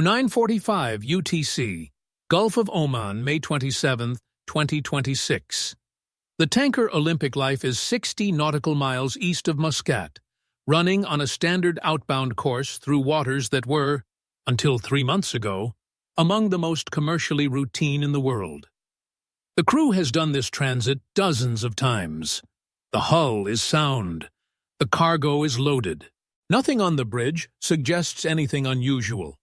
0945 UTC, Gulf of Oman, May 27, 2026. The tanker Olympic Life is 60 nautical miles east of Muscat, running on a standard outbound course through waters that were, until 3 months ago, among the most commercially routine in the world. The crew has done this transit dozens of times. The hull is sound. The cargo is loaded. Nothing on the bridge suggests anything unusual.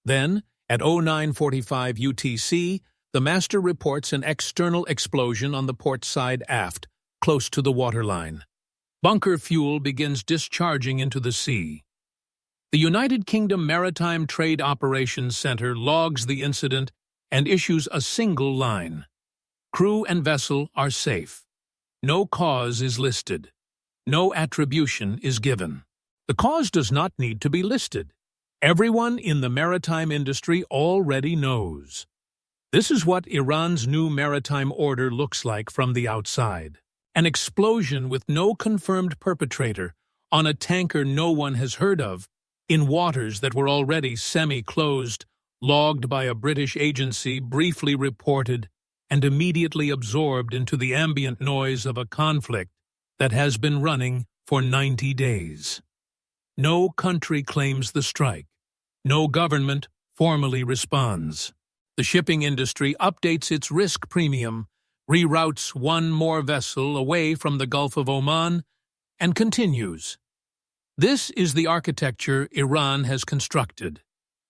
Then, at 0945 UTC, the master reports an external explosion on the port side aft, close to the waterline. Bunker fuel begins discharging into the sea. The United Kingdom Maritime Trade Operations Center logs the incident and issues a single line. Crew and vessel are safe. No cause is listed. No attribution is given. The cause does not need to be listed. Everyone in the maritime industry already knows. This is what Iran's new maritime order looks like from the outside. An explosion with no confirmed perpetrator on a tanker no one has heard of, in waters that were already semi-closed, logged by a British agency, briefly reported, and immediately absorbed into the ambient noise of a conflict that has been running for 90 days. No country claims the strike. No government formally responds. The shipping industry updates its risk premium, reroutes one more vessel away from the Gulf of Oman, and continues. This is the architecture Iran has constructed.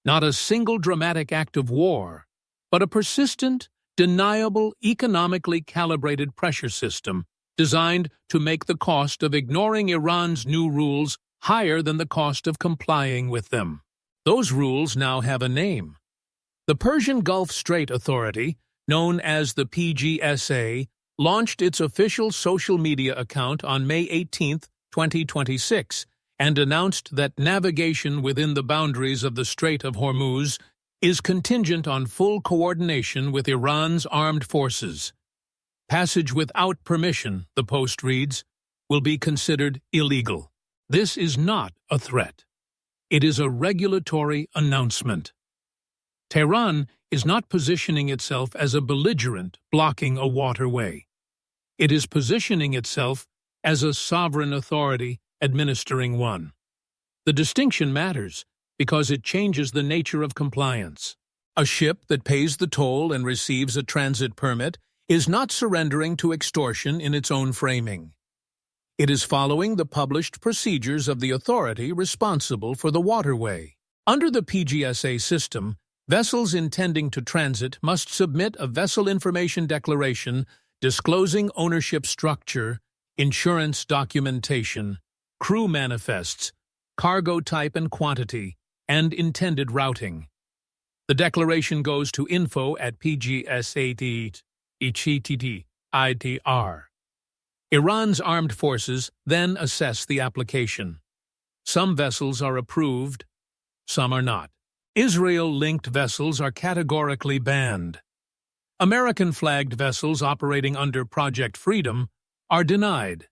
Not a single dramatic act of war, but a persistent, deniable, economically calibrated pressure system designed to make the cost of ignoring Iran's new rules higher than the cost of complying with them. Those rules now have a name. The Persian Gulf Strait Authority, known as the PGSA, launched its official social media account on May 18, 2026, and announced that navigation within the boundaries of the Strait of Hormuz is contingent on full coordination with Iran's armed forces. Passage without permission, the post reads, will be considered illegal. This is not a threat. It is a regulatory announcement. Tehran is not positioning itself as a belligerent blocking a waterway. It is positioning itself as a sovereign authority administering one. The distinction matters because it changes the nature of compliance. A ship that pays the toll and receives a transit permit is not surrendering to extortion in its own framing. It is following the published procedures of the authority responsible for the waterway. Under the PGSA system, vessels intending to transit must submit a vessel information declaration disclosing ownership structure, insurance documentation, crew manifests, cargo type and quantity, and intended routing. The declaration goes to info@pgsat.itr. Iran's armed forces then assess the application. Some vessels are approved, some are not. Israel-linked vessels are categorically banned. American-flagged vessels operating under Project Freedom are denied.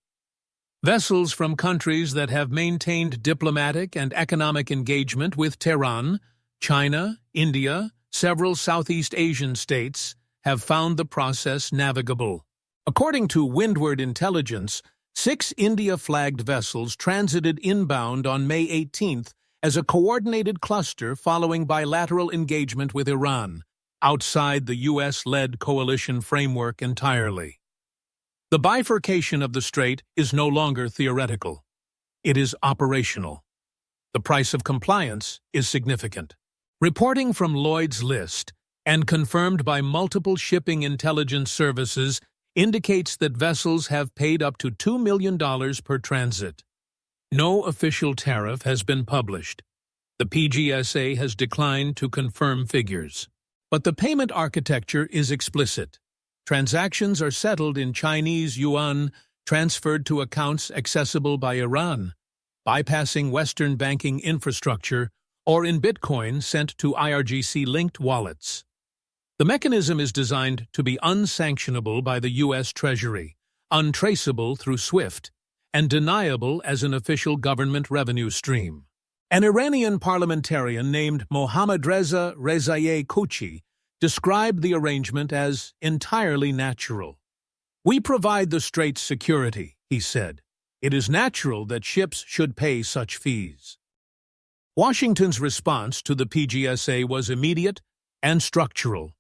Vessels from countries that have maintained diplomatic and economic engagement with Tehran, China, India, several Southeast Asian states have found the process navigable. According to Windward Intelligence, 6 India-flagged vessels transited inbound on May 18th as a coordinated cluster following bilateral engagement with Iran, outside the U.S.-led coalition framework entirely. The bifurcation of the strait is no longer theoretical. It is operational. The price of compliance is significant. Reporting from Lloyd's List, and confirmed by multiple shipping intelligence services, indicates that vessels have paid up to $2 million per transit. No official tariff has been published. The PGSA has declined to confirm figures. But the payment architecture is explicit. Transactions are settled in Chinese yuan, transferred to accounts accessible by Iran, bypassing Western banking infrastructure, or in Bitcoin sent to IRGC-linked wallets. The mechanism is designed to be unsanctionable by the U.S. Treasury, untraceable through SWIFT, and deniable as an official government revenue stream. An Iranian parliamentarian named Mohammadreza Rezaieh Kouchi described the arrangement as entirely natural. "We provide the strait's security," he said. "It is natural that ships should pay such fees." Washington's response to the PGSA was immediate and structural.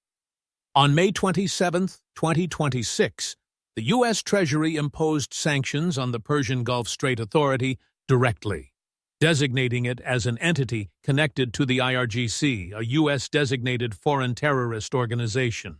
On May 27, 2026, the U.S. Treasury imposed sanctions on the Persian Gulf Strait Authority directly, designating it as an entity connected to the IRGC, a U.S.-designated foreign terrorist organization.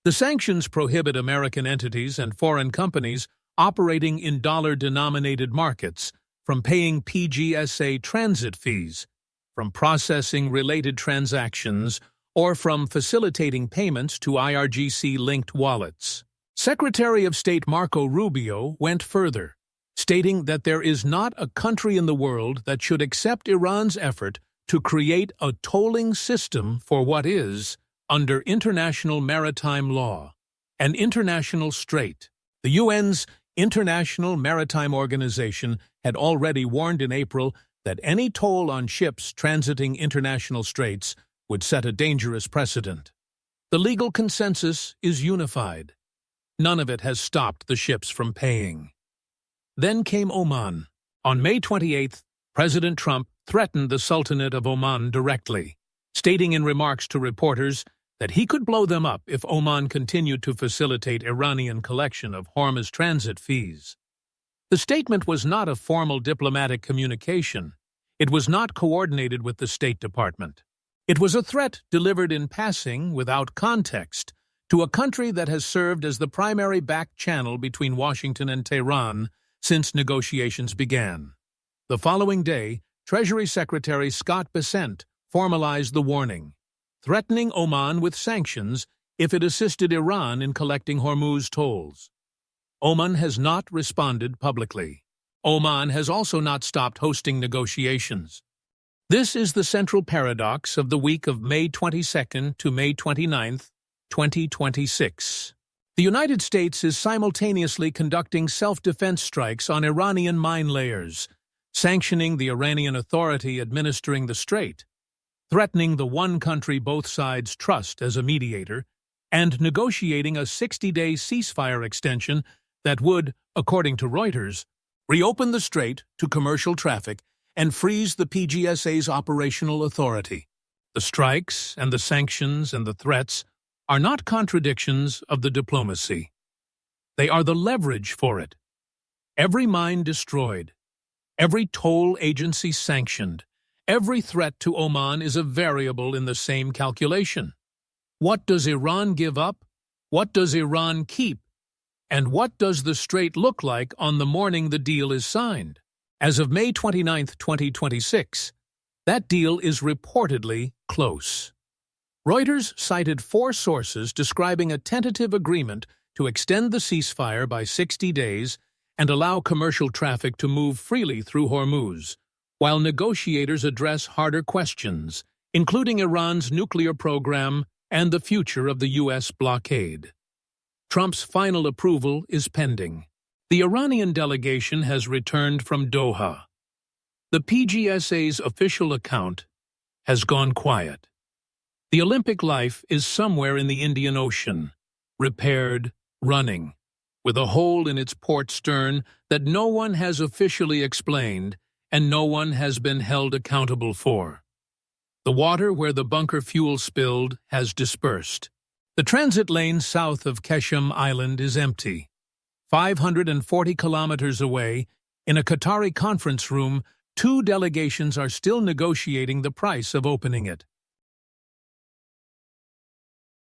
The sanctions prohibit American entities and foreign companies operating in dollar-denominated markets from paying PGSA transit fees, from processing related transactions, or from facilitating payments to IRGC-linked wallets. Secretary of State Marco Rubio went further, stating that there is not a country in the world that should accept Iran's effort to create a tolling system for what is, under international maritime law, an international strait. The UN's International Maritime Organization had already warned in April that any toll on ships transiting international straits would set a dangerous precedent. The legal consensus is unified. None of it has stopped the ships from paying. Then came Oman. On May 28, President Trump threatened the Sultanate of Oman directly, stating in remarks to reporters that he could blow them up if Oman continued to facilitate Iranian collection of Hormuz transit fees. The statement was not a formal diplomatic communication. It was not coordinated with the State Department. It was a threat delivered in passing, without context, to a country that has served as the primary back channel between Washington and Tehran since negotiations began. The following day, Treasury Secretary Scott Bessent formalized the warning, threatening Oman with sanctions if it assisted Iran in collecting Hormuz tolls. Oman has not responded publicly. Oman has also not stopped hosting negotiations. This is the central paradox of the week of May 22 to May 29, 2026. The United States is simultaneously conducting self-defense strikes on Iranian mine layers, sanctioning the Iranian authority administering the strait, threatening the one country both sides trust as a mediator, and negotiating a 60-day ceasefire extension that would, according to Reuters, reopen the strait to commercial traffic and freeze the PGSA's operational authority. The strikes and the sanctions and the threats are not contradictions of the diplomacy. They are the leverage for it. Every mine destroyed, every toll agency sanctioned, every threat to Oman is a variable in the same calculation. What does Iran give up? What does Iran keep? And what does the strait look like on the morning the deal is signed? As of May 29, 2026, that deal is reportedly close. Reuters cited 4 sources describing a tentative agreement to extend the ceasefire by 60 days and allow commercial traffic to move freely through Hormuz, while negotiators address harder questions, including Iran's nuclear program and the future of the U.S. blockade. Trump's final approval is pending. The Iranian delegation has returned from Doha. The PGSA's official account has gone quiet. The Olympic life is somewhere in the Indian Ocean, repaired, running, with a hole in its port stern that no one has officially explained and no one has been held accountable for. The water where the bunker fuel spilled has dispersed. The transit lane south of Keshem Island is empty. 540 kilometers away, in a Qatari conference room, 2 delegations are still negotiating the price of opening it.